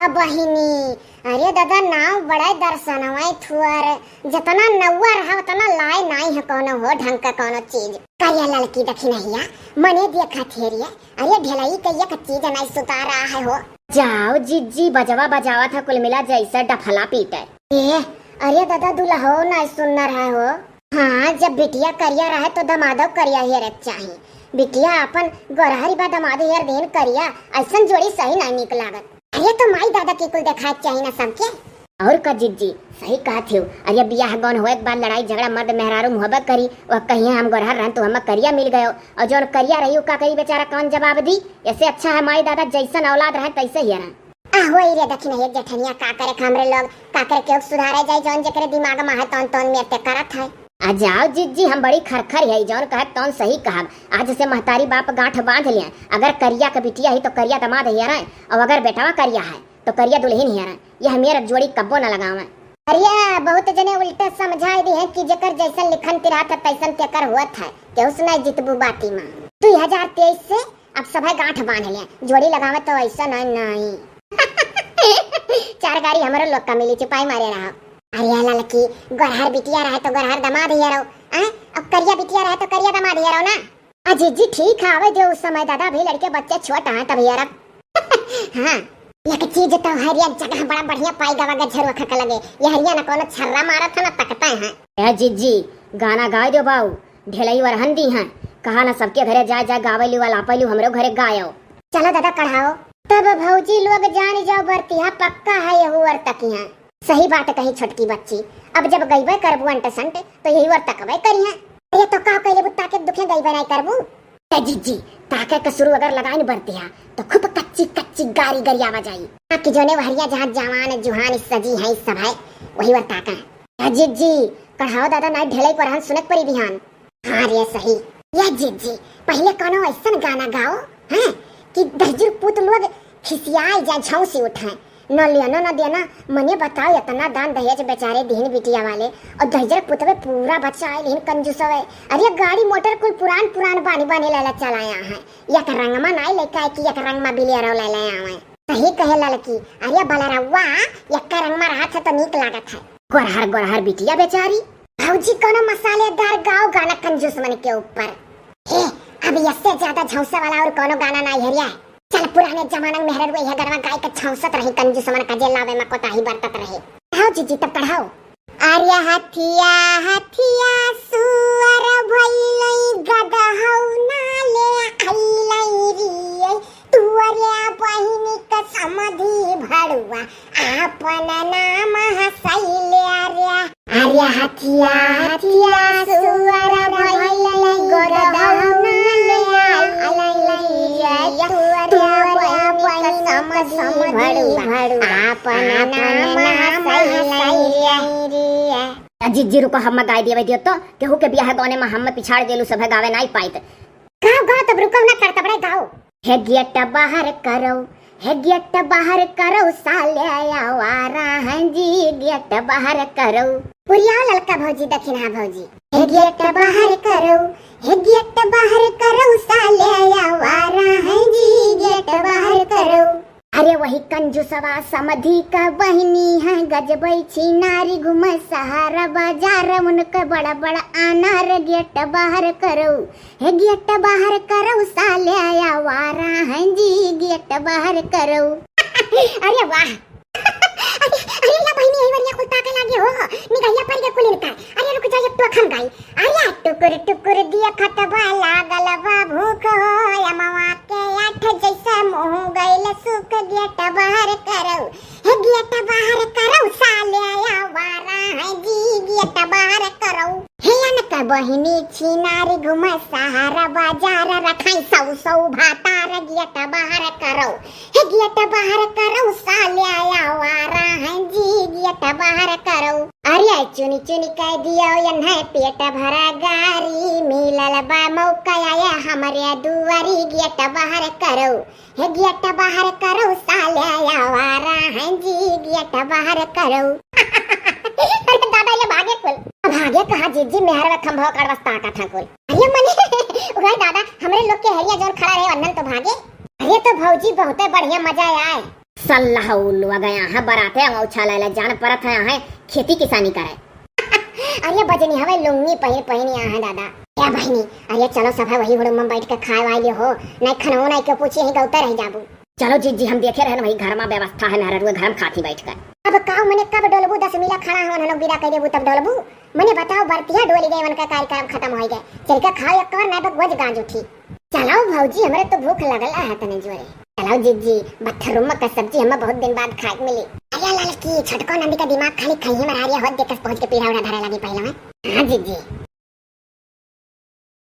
बहिनी, अरे दादा नाव बड़ा दर्शन हवाई थुअर जतना नौवा रहा उतना लाए नहीं है कोनो हो ढंग का कोनो चीज। करिया लड़की देखी नहीं मने देखा थेरिया, अरे ढलाई कहिया का चीज नहीं सुता रहा है हो। जाओ जिज्जी बजवा बजावा था कुल मिला जैसा डफला पीटे। अरे दादा दुल्हो नहीं सुन रहा हो। हाँ जब बिटिया करिया रहे तो दमादो करिया ही रख चाहिए। बिटिया अपन गोरहरी बा दमाद यार देन करिया ऐसन जोड़ी सही नहीं निक लागत। अरे तो माई दादा की कुल देखा चाहिए ना सबके। और का जिज्जी सही कहा थे। अरे बियाह गौन होए बाद लड़ाई झगड़ा मर्द मेहरारू मोहब्बत करी वह कहिए हम गोरहर रहन तो हम करिया मिल गयो और जो करिया रही का करी बेचारा कौन जवाब दी। ऐसे अच्छा है माई दादा जैसन औलाद रहे तैसे ही रहा। आहो रे देखी नहीं जठनिया का करे हमरे लोग का करे के सुधारे जाए जौन जकरे दिमाग में है तौन तौन में करत है। आ जाओ जिज्जी हम बड़ी खरखर है जौन कहे तौन सही कहा। आज से महतारी बाप गांठ बांध लिया। अगर करिया का बिटिया ही तो करिया दमाद ही रहे और अगर बेटावा करिया है तो करिया दुल्हन ही रहे। यह मेरा जोड़ी कब्बो न लगावे। अरे बहुत जने उल्टे समझाई दी है कि जेकर जैसन लिखन तिरा था तैसन तेकर हुआ था के उसने जितबू बाती में 2023 से अब सब गांठ बांध लिया जोड़ी लगावे तो ऐसा नहीं। चार गाड़ी हमारे लोग का मिली चिपाई मारे रहा। अरे लड़की गोरहर बिटिया रहे तो गोरहर दमाद ही रहो। अब करिया बिटिया रहे तो करिया दमाद ही रहो ना। अजी जी ठीक है आवे जो उस समय दादा भी लड़के बच्चे छोटा है तभी यार। हाँ एक चीज तो हरिया जगह बड़ा बढ़िया पाई गवा गझर वखा का लगे। ये हरिया ना कोनो छर्रा मारा था ना तकता है। ए जिज्जी गाना गाय दो बाऊ ढेलई वर हंदी है कहा ना सबके घरे जा जा गावेली वाला पैलू हमरो घरे गायो। चलो दादा कढ़ाओ तब भौजी लोग जान जाओ बरतिया पक्का है ये हुआ तकिया। सही बात कही छोटकी बच्ची। अब जब गईबे करबू अंटसंट तो यही वर तकबे करिया। अरे तो का कहले बुत्ता के दुखे गईबे नहीं करबू। ए जिज्जी ताके का शुरू अगर लगाई न बरतिया तो खूब कच्ची कच्ची गारी गरियावा जाई। आपकी जोने वहरिया जहां जवान जुहान सजी है सब है वही वर ताका। जिज्जी कढ़ाओ दादा ना ढेले पर हम सुनत परी बिहान। हाँ रे सही। ये जिज्जी पहले कोनो ऐसन गाना गाओ हैं कि दहजुर पुत लोग खिसियाई जाए झौसी उठाए न लेना न देना। मने बताओ इतना दान दहेज बेचारे दीन बिटिया वाले और दहजर पुतवे पूरा बचाए लेकिन कंजूस है। अरे गाड़ी मोटर कोई पुरान बानी बानी लाला चलाया है एक रंगमा नहीं लेके आए कि एक रंगमा बिलिया ला लाया है। सही कहे लड़की। अरे बलरवा एक रंगमा रहा था तो नीक लागत है। गोरहर गोरहर बिटिया बेचारी। भौजी कोनो मसालेदार गाओ गाना कंजूस मन के ऊपर। अब इससे ज्यादा झौसा वाला और कोनो गाना नहीं हरिया। चल पुराने जमाना में मेहर वही गरवा गाय का छौसत रही कंजूस मन का जेलावे में कोताही बरतत रहे। आओ जीजी तब पढ़ाओ। आर्या हथिया हथिया सुअर भइलई गदहौ नाले आइलई रियै तुअरिया बहिनी का समधी भड़ुआ आपन नाम हसैले आर्या। आर्या हथिया हथिया सुअर भइलई गदहौ नाले आइलई रियै तुअरिया बहिनी का समधी भड़ुआ आपन नाम हसैले रियै। जिज्जी रुको हम गाय दिए दियो तो केहू के बियाह गाने में हम पिछाड़ देलू सब गावे नहीं पाइत। गाओ तब रुको ना करता बड़े गाओ। हे गेट बाहर करो हे गेट बाहर करो साले आवारा हैं जी गेट बाहर करो। पुरिया ललका भौजी दक्षिणा भौजी। हे गेट बाहर करो हे गेट बाहर करो साले आवारा हैं जी गेट बाहर करो। अरे वही कंजूसवा समधी का बहनी है गजबई छिनारी घुम सहारा बाजार उनका बड़ा बड़ा अनार गेट बाहर करो हे गेट बाहर करो साले आवारा हैं जी गेट बाहर करो। अरे वाह। अरे या बहनी है वरिया कुल ताके लागे हो निगैया पर के कुल इनका। अरे रुक जा एक तो खम गाई। अरे टुकुर टुकुर दिया खतबा लागल बा भूख हो यमवा के आठ जैसा मुंह गइल सुख गेट बाहर करो हे गेट बाहर करो साले आवारा है जी गेट बाहर करो। हे अनका बहिनी छिनारी घुम सहारा बाजार रखाई सौ भातार गेट बाहर करो हे गेट बाहर करो साले आवारा है जी गेट बाहर करो। अरे चुनी चुनी कह दियो यन्हा पेट भरा गारी मिलल बा मौका आया हमारे दुआरी गेट बाहर करो हे गेट बाहर करो साले आवारा है जी गेट बाहर करो। अरे दादा ये भागे कुल भागे कहा जीजी मेहर में खंभो कड़वस्ता का था कुल। अरे मने उगाई दादा हमरे लोग के हरिया जोन खड़ा रहे वन्नन तो भागे। अरे तो भौजी बहुत बढ़िया मजा आए। सल्लाह उल्लू आ गया है बराते अंगौछा ले जान परत है खेती किसानी करे। अरे बजनी हवे लुंगी पहिन यहाँ है दादा। क्या बहनी, अरे चलो सब है वही हुड़ुम में बैठ के खाए वाले हो, नहीं खनो नहीं के पूछी ही गौते रह जाबू। चलो जी हम देखे रहे वही घर में व्यवस्था है मेहरुए घर में खाती बैठ कर। अब काऊ मने कब डोलबू 10 मिला खड़ा हो हम लोग बिदा कर देबू तब डोलबू। मने बताओ बरतिया डोली गए उनका कार्यक्रम खत्म हो गए, चल के खाओ एक और नहीं तो गोज गांज उठी। चलो भौजी हमरे तो भूख लगल है तने जोरे। चलो जीजी बथरुम का सब्जी हमें बहुत दिन बाद खाए मिली। अरे लड़की छोटको नंदी का दिमाग खाली खाई में आ रही है, होत देख के पहुंच के पीढ़ा उड़ा धरे लगी पहले में। हां जीजी